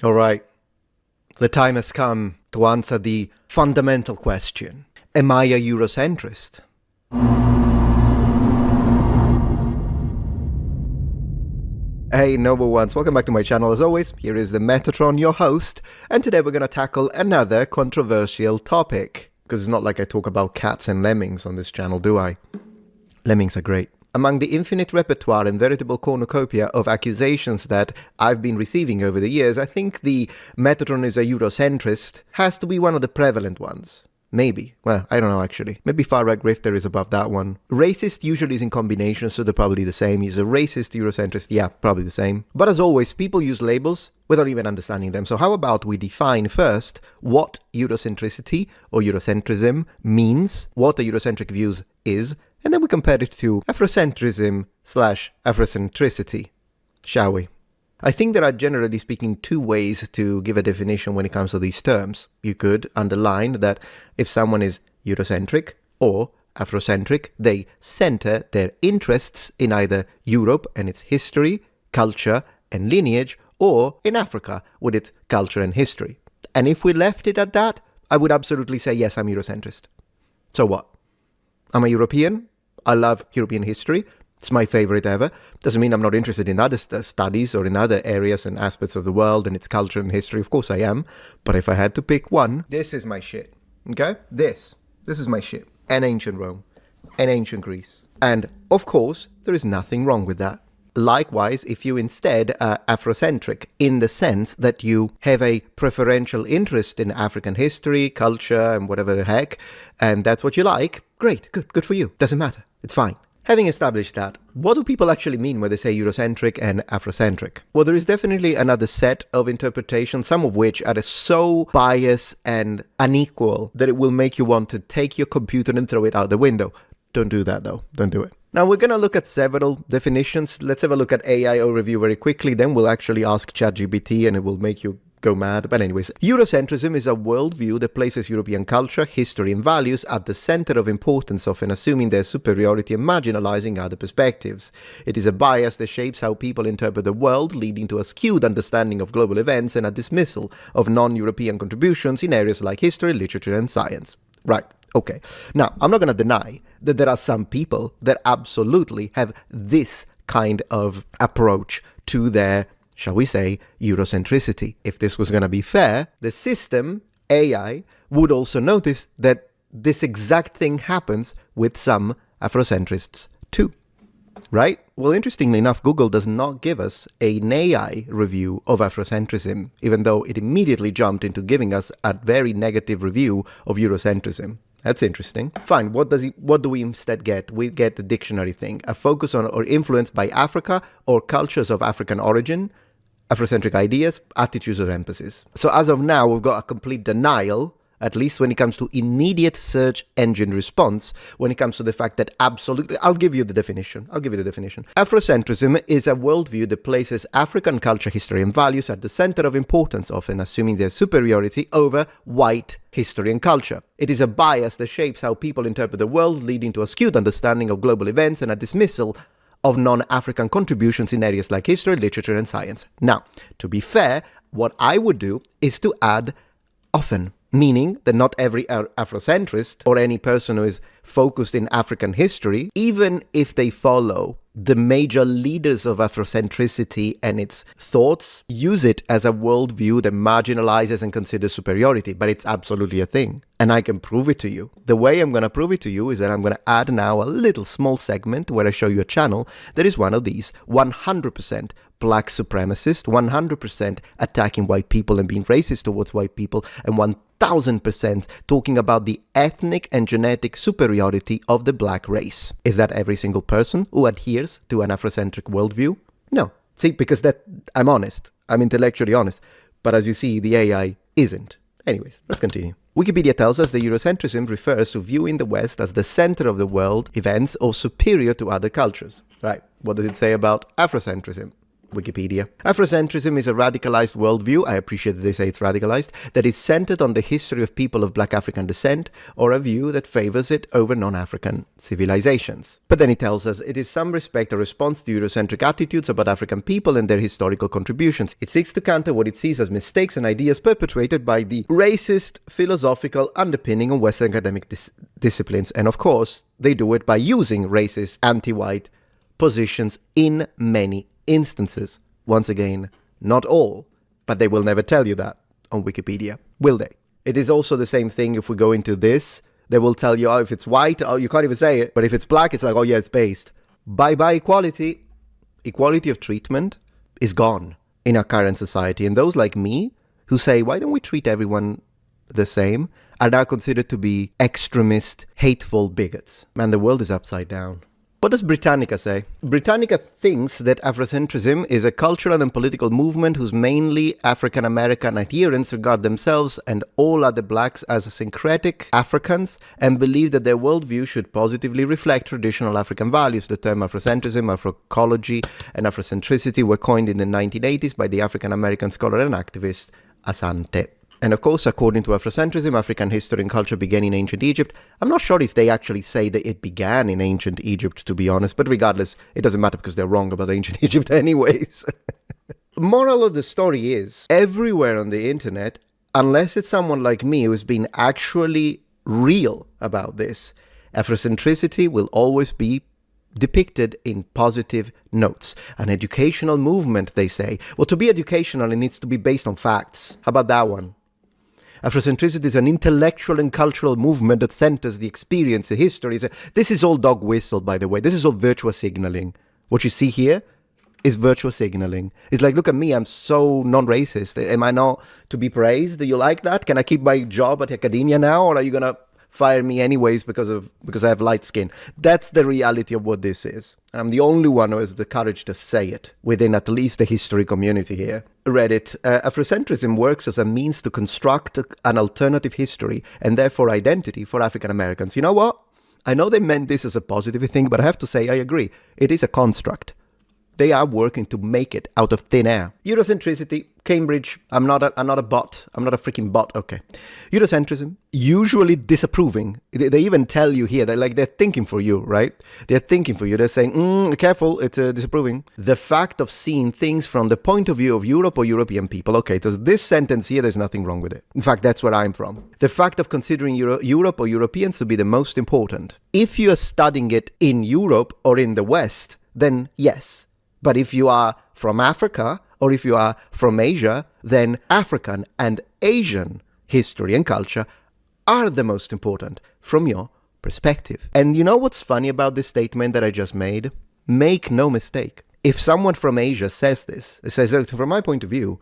All right, the time has come to answer the fundamental question. Am I a Eurocentrist? Hey noble ones, welcome back to my channel as always. Here is the Metatron, your host, and today we're going to tackle another controversial topic. Because it's not like I talk about cats and lemmings on this channel, do I? Lemmings are great. Among the infinite repertoire and veritable cornucopia of accusations that I've been receiving over the years, I think the Metatron is a Eurocentrist has to be one of the prevalent ones. Maybe. Well, I don't know actually. Maybe far-right grifter is above that one. Racist usually is in combination, so they're probably the same. He's a racist Eurocentrist, yeah, probably the same. But as always, people use labels without even understanding them. So how about we define first what Eurocentricity or Eurocentrism means, what a Eurocentric views is, and then we compare it to Afrocentrism/Afrocentricity, shall we? I think there are, generally speaking, two ways to give a definition when it comes to these terms. You could underline that if someone is Eurocentric or Afrocentric, they center their interests in either Europe and its history, culture and lineage, or in Africa with its culture and history. And if we left it at that, I would absolutely say, yes, I'm Eurocentrist. So what? I'm a European. I love European history. It's my favorite ever. Doesn't mean I'm not interested in other studies or in other areas and aspects of the world and its culture and history. Of course I am. But if I had to pick one, this is my shit. Okay? This is my shit. And ancient Rome. And ancient Greece. And of course, there is nothing wrong with that. Likewise, if you instead are Afrocentric, in the sense that you have a preferential interest in African history, culture, and whatever the heck, and that's what you like, great, good for you. Doesn't matter. It's fine. Having established that, what do people actually mean when they say Eurocentric and Afrocentric? Well, there is definitely another set of interpretations, some of which are so biased and unequal that it will make you want to take your computer and throw it out the window. Don't do that though. Don't do it. Now we're going to look at several definitions. Let's have a look at AI overview very quickly. Then we'll actually ask ChatGPT and it will make you go mad. But anyways, Eurocentrism is a worldview that places European culture, history and values at the center of importance, often assuming their superiority and marginalizing other perspectives. It is a bias that shapes how people interpret the world, leading to a skewed understanding of global events and a dismissal of non-European contributions in areas like history, literature and science. Right. Okay. Now, I'm not going to deny that there are some people that absolutely have this kind of approach to their, shall we say, Eurocentricity. If this was going to be fair, the system, AI, would also notice that this exact thing happens with some Afrocentrists too. Right? Well, interestingly enough, Google does not give us an AI review of Afrocentrism, even though it immediately jumped into giving us a very negative review of Eurocentrism. That's interesting. Fine, what do we instead get? We get the dictionary thing, a focus on or influence by Africa or cultures of African origin, Afrocentric ideas, attitudes or emphasis. So as of now, we've got a complete denial, at least when it comes to immediate search engine response, when it comes to the fact that absolutely, I'll give you the definition. Afrocentrism is a worldview that places African culture, history and values at the center of importance, often assuming their superiority over white history and culture. It is a bias that shapes how people interpret the world, leading to a skewed understanding of global events and a dismissal of non-African contributions in areas like history, literature and science. Now, to be fair, what I would do is to add often, meaning that not every Afrocentrist or any person who is focused in African history, even if they follow the major leaders of Afrocentricity and its thoughts, use it as a worldview that marginalizes and considers superiority, but it's absolutely a thing. And I can prove it to you. The way I'm going to prove it to you is that I'm going to add now a little small segment where I show you a channel that is one of these 100% black supremacist, 100% attacking white people and being racist towards white people, and 1000% talking about the ethnic and genetic superiority of the black race. Is that every single person who adheres to an Afrocentric worldview? No. See, because I'm honest. I'm intellectually honest. But as you see, the AI isn't. Anyways, let's continue. Wikipedia tells us that Eurocentrism refers to viewing the West as the center of the world events or superior to other cultures. Right. What does it say about Afrocentrism? Wikipedia. Afrocentrism is a radicalized worldview, I appreciate that they say it's radicalized, that is centered on the history of people of Black African descent, or a view that favors it over non-African civilizations. But then it tells us it is some respect a response to Eurocentric attitudes about African people and their historical contributions. It seeks to counter what it sees as mistakes and ideas perpetrated by the racist philosophical underpinning of Western academic disciplines. And of course, they do it by using racist, anti-white positions in many instances. Once again, not all, but they will never tell you that on Wikipedia, will they? It is also the same thing if we go into this. They will tell you, oh, if it's white, oh, you can't even say it. But if it's black, it's like, oh yeah, it's based. Bye-bye equality. Equality of treatment is gone in our current society. And those like me who say, why don't we treat everyone the same, are now considered to be extremist, hateful bigots. Man, the world is upside down. What does Britannica say? Britannica thinks that Afrocentrism is a cultural and political movement whose mainly African-American adherents regard themselves and all other blacks as syncretic Africans and believe that their worldview should positively reflect traditional African values. The term Afrocentrism, Afroecology, and Afrocentricity were coined in the 1980s by the African-American scholar and activist Asante. And of course, according to Afrocentrism, African history and culture began in ancient Egypt. I'm not sure if they actually say that it began in ancient Egypt, to be honest, but regardless, it doesn't matter because they're wrong about ancient Egypt anyways. Moral of the story is, everywhere on the internet, unless it's someone like me who's been actually real about this, Afrocentricity will always be depicted in positive notes. An educational movement, they say. Well, to be educational, it needs to be based on facts. How about that one? Afrocentricity is an intellectual and cultural movement that centers the experience, the history. This is all dog whistle, by the way. This is all virtual signaling. What you see here is virtual signaling. It's like, look at me, I'm so non-racist. Am I not to be praised? Do you like that? Can I keep my job at academia now, or are you going to fire me anyways because I have light skin? That's the reality of what this is. And I'm the only one who has the courage to say it within at least the history community here. Reddit. Afrocentrism works as a means to construct an alternative history and therefore identity for African Americans. You know what? I know they meant this as a positive thing, but I have to say I agree. It is a construct. They are working to make it out of thin air. Eurocentricity, Cambridge, I'm not a bot. I'm not a freaking bot. Okay. Eurocentrism, usually disapproving. They even tell you here, they're thinking for you, right? They're thinking for you. They're saying, careful, it's disapproving. The fact of seeing things from the point of view of Europe or European people. Okay, so this sentence here, there's nothing wrong with it. In fact, that's where I'm from. The fact of considering Europe or Europeans to be the most important. If you are studying it in Europe or in the West, then yes. But if you are from Africa or if you are from Asia, then African and Asian history and culture are the most important from your perspective. And you know what's funny about this statement that I just made? Make no mistake. If someone from Asia says this, it says, from my point of view,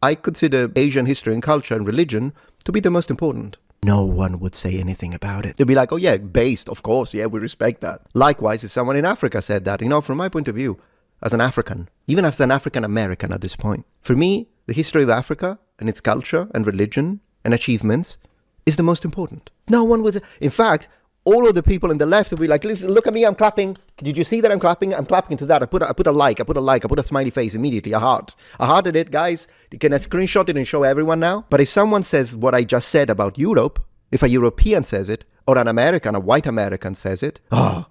I consider Asian history and culture and religion to be the most important. No one would say anything about it. They'd be like, oh yeah, based, of course, yeah, we respect that. Likewise, if someone in Africa said that, from my point of view, as an African, even as an African American at this point. For me, the history of Africa and its culture and religion and achievements is the most important. No one would. In fact, all of the people on the left will be like, listen, look at me, I'm clapping. Did you see that I'm clapping? I'm clapping to that. I put a like, I put a smiley face immediately, a heart. I hearted it, guys. Can I screenshot it and show everyone now? But if someone says what I just said about Europe, if a European says it, or an American, a white American says it, oh,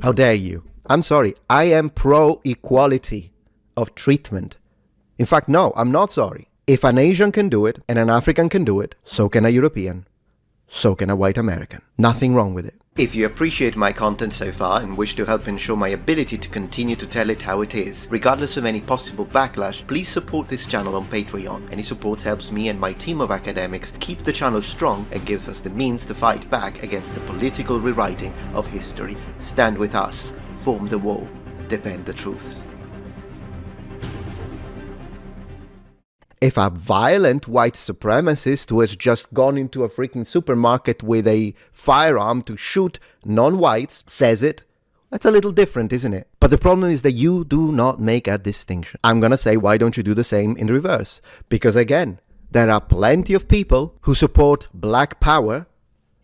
how dare you? I'm sorry, I am pro-equality of treatment. In fact, no, I'm not sorry. If an Asian can do it and an African can do it, so can a European, so can a white American. Nothing wrong with it. If you appreciate my content so far and wish to help ensure my ability to continue to tell it how it is, regardless of any possible backlash, please support this channel on Patreon. Any support helps me and my team of academics keep the channel strong and gives us the means to fight back against the political rewriting of history. Stand with us. Form the wall, defend the truth. If a violent white supremacist who has just gone into a freaking supermarket with a firearm to shoot non-whites says it, that's a little different, isn't it? But the problem is that you do not make a distinction. I'm gonna say, why don't you do the same in reverse? Because again, there are plenty of people who support black power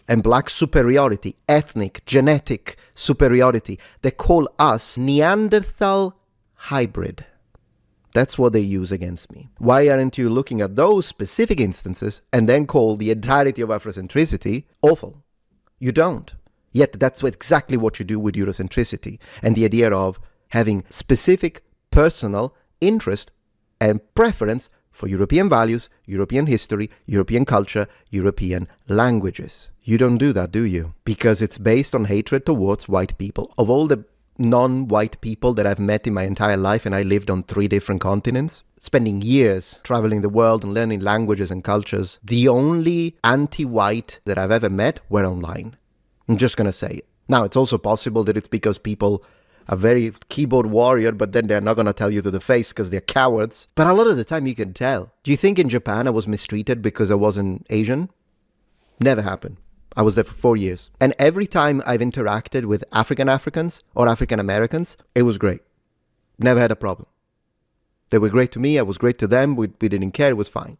and black superiority, ethnic, genetic superiority. They call us Neanderthal hybrid. That's what they use against me. Why aren't you looking at those specific instances and then call the entirety of Afrocentricity awful? You don't. Yet that's exactly what you do with Eurocentricity and the idea of having specific personal interest and preference for European values, European history, European culture, European languages. You don't do that, do you? Because it's based on hatred towards white people. Of all the non-white people that I've met in my entire life, and I lived on 3 different continents, spending years traveling the world and learning languages and cultures, the only anti-white that I've ever met were online. I'm just going to say it. Now, it's also possible that it's because people are very keyboard warrior, but then they're not going to tell you to the face because they're cowards. But a lot of the time you can tell. Do you think in Japan I was mistreated because I wasn't Asian? Never happened. I was there for 4 years. And every time I've interacted with Africans or African Americans, it was great. Never had a problem. They were great to me. I was great to them. We didn't care. It was fine.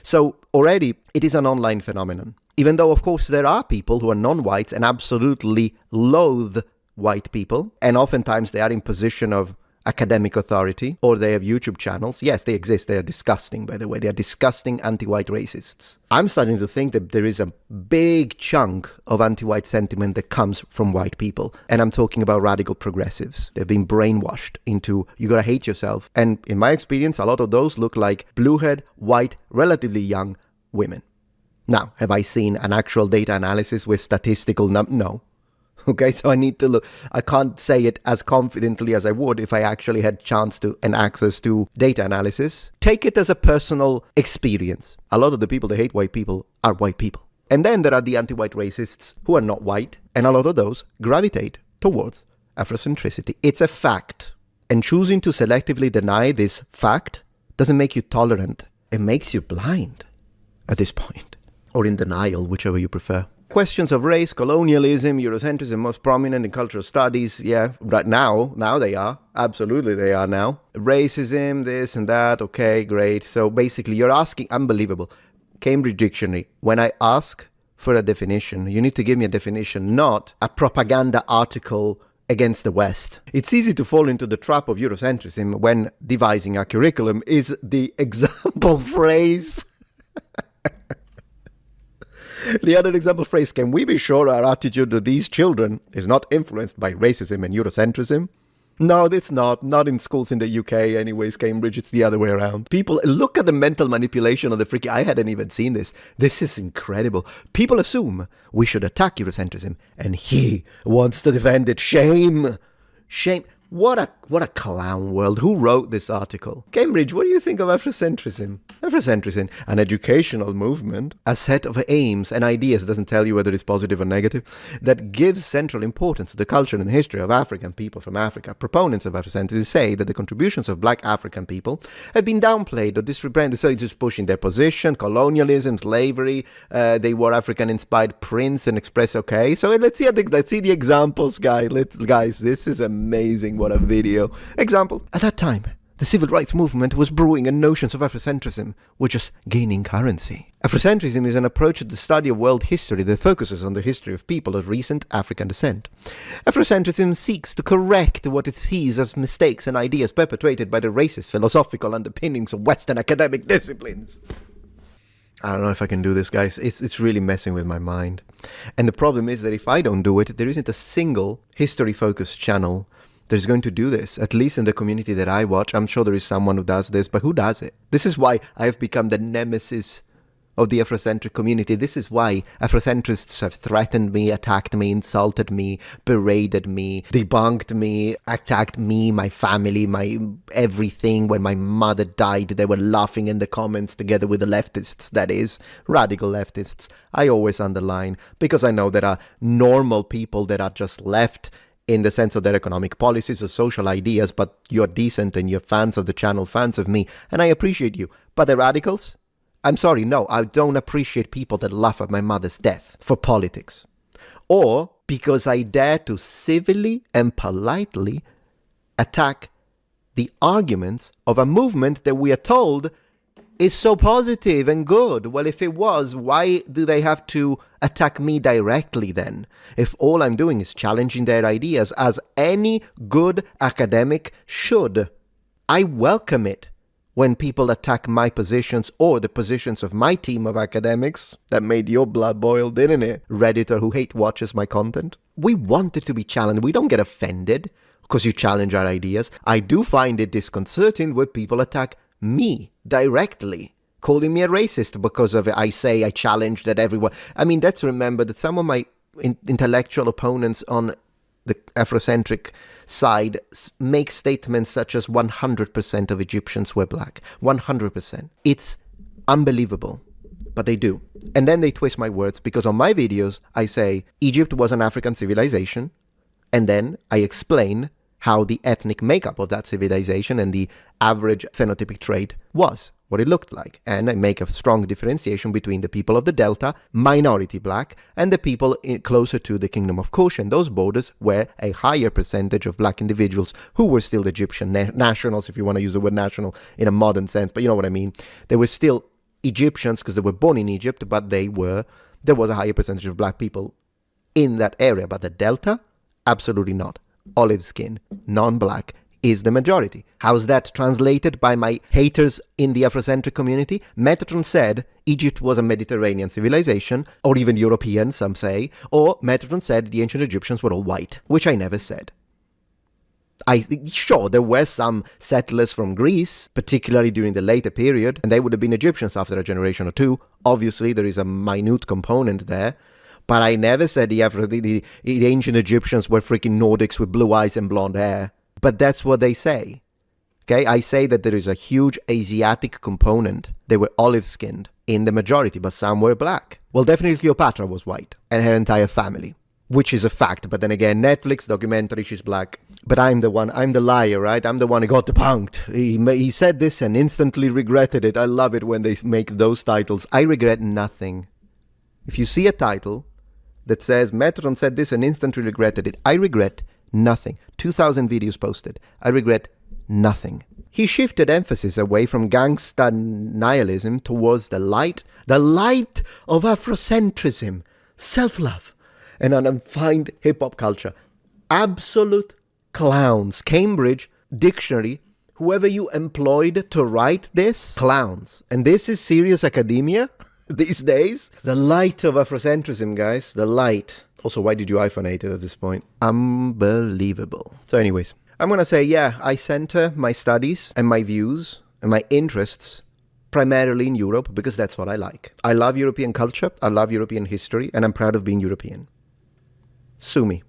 So already it is an online phenomenon. Even though, of course, there are people who are non-whites and absolutely loathe white people. And oftentimes they are in position of academic authority, or they have YouTube channels. Yes, they exist. They are disgusting, by the way. They are disgusting anti-white racists. I'm starting to think that there is a big chunk of anti-white sentiment that comes from white people. And I'm talking about radical progressives. They've been brainwashed into, you gotta hate yourself. And in my experience, a lot of those look like blue-haired, white, relatively young women. Now, have I seen an actual data analysis with statistical No. Okay, so I need to look. I can't say it as confidently as I would if I actually had chance to and access to data analysis. Take it as a personal experience. A lot of the people that hate white people are white people. And then there are the anti-white racists who are not white, and a lot of those gravitate towards Afrocentricity. It's a fact. And choosing to selectively deny this fact doesn't make you tolerant. It makes you blind at this point. Or in denial, whichever you prefer. Questions of race, colonialism, Eurocentrism, most prominent in cultural studies. Yeah, right now they are. Absolutely they are now. Racism, this and that. Okay, great. So basically you're asking, unbelievable. Cambridge Dictionary. When I ask for a definition, you need to give me a definition, not a propaganda article against the West. It's easy to fall into the trap of Eurocentrism when devising a curriculum is the example phrase. The other example phrase, can we be sure our attitude to these children is not influenced by racism and Eurocentrism? No, it's not. Not in schools in the UK anyways, Cambridge. It's the other way around. People, look at the mental manipulation of the freaky. I hadn't even seen this. This is incredible. People assume we should attack Eurocentrism, and he wants to defend it. Shame. Shame. What a clown world. Who wrote this article? Cambridge, what do you think of Afrocentrism? Afrocentrism, an educational movement, a set of aims and ideas, doesn't tell you whether it's positive or negative, that gives central importance to the culture and history of African people from Africa. Proponents of Afrocentrism say that the contributions of black African people have been downplayed or disrebranded, so it's just pushing their position, colonialism, slavery, they were African-inspired prints and express, okay. So let's see the examples, guys. This is amazing. What a video. Example. At that time, the civil rights movement was brewing and notions of Afrocentrism were just gaining currency. Afrocentrism is an approach to the study of world history that focuses on the history of people of recent African descent. Afrocentrism seeks to correct what it sees as mistakes and ideas perpetrated by the racist philosophical underpinnings of Western academic disciplines. I don't know if I can do this, guys. It's really messing with my mind. And the problem is that if I don't do it, there isn't a single history-focused channel there's going to do this, at least in the community that I watch. I'm sure there is someone who does this, but who does it? This is why I have become the nemesis of the Afrocentric community. This is why Afrocentrists have threatened me, attacked me, insulted me, berated me, debunked me, attacked me, my family, my everything. When my mother died, they were laughing in the comments together with the leftists, that is, radical leftists. I always underline, because I know there are normal people that are just left in the sense of their economic policies or social ideas, but you're decent and you're fans of the channel, fans of me, and I appreciate you. But the radicals? I'm sorry, no, I don't appreciate people that laugh at my mother's death for politics. Or because I dare to civilly and politely attack the arguments of a movement that we are told is so positive and good. Well, if it was, why do they have to attack me directly then? If all I'm doing is challenging their ideas, as any good academic should. I welcome it. when people attack my positions or the positions of my team of academics. That made your blood boil, didn't it? Redditor who hate watches my content. We want it to be challenged. We don't get offended because you challenge our ideas. I do find it disconcerting when people attack me directly, calling me a racist because of it. I challenge that everyone. I mean, let's remember that some of my intellectual opponents on the Afrocentric side make statements such as 100% of Egyptians were black. 100%. It's unbelievable, but they do. And then they twist my words, because on my videos, I say Egypt was an African civilization, and then I explain how the ethnic makeup of that civilization and the average phenotypic trait was, what it looked like. And I make a strong differentiation between the people of the Delta, minority black, and the people closer to the Kingdom of Kush and those borders where a higher percentage of black individuals who were still Egyptian nationals, if you want to use the word national in a modern sense, but you know what I mean. They were still Egyptians because they were born in Egypt, but there was a higher percentage of black people in that area. But the Delta, absolutely not. Olive skin, non-black, is the majority. How's that translated by my haters in the Afrocentric community? Metatron said Egypt was a Mediterranean civilization, or even European, some say, or Metatron said the ancient Egyptians were all white, which I never said. Sure, there were some settlers from Greece, particularly during the later period, and they would have been Egyptians after a generation or two. Obviously, there is a minute component there. But I never said the ancient Egyptians were freaking Nordics with blue eyes and blonde hair. But that's what they say. Okay, I say that there is a huge Asiatic component. They were olive-skinned in the majority, but some were black. Well, definitely Cleopatra was white, and her entire family, which is a fact. But then again, Netflix documentary, she's black. But I'm the liar, right? I'm the one who got debunked. He said this and instantly regretted it. I love it when they make those titles. I regret nothing. If you see a title that says Metron said this and instantly regretted it, I regret nothing. 2,000 videos posted. I regret nothing. He shifted emphasis away from gangsta nihilism towards the light of Afrocentrism, self-love, and an undefined hip-hop culture. Absolute clowns. Cambridge Dictionary, whoever you employed to write this, clowns. And this is serious academia these days. The light of Afrocentrism, guys. The light. Also, why did you iPhonate it at this point? Unbelievable. So anyways, I'm going to say, yeah, I center my studies and my views and my interests primarily in Europe because that's what I like. I love European culture. I love European history, and I'm proud of being European. Sue me.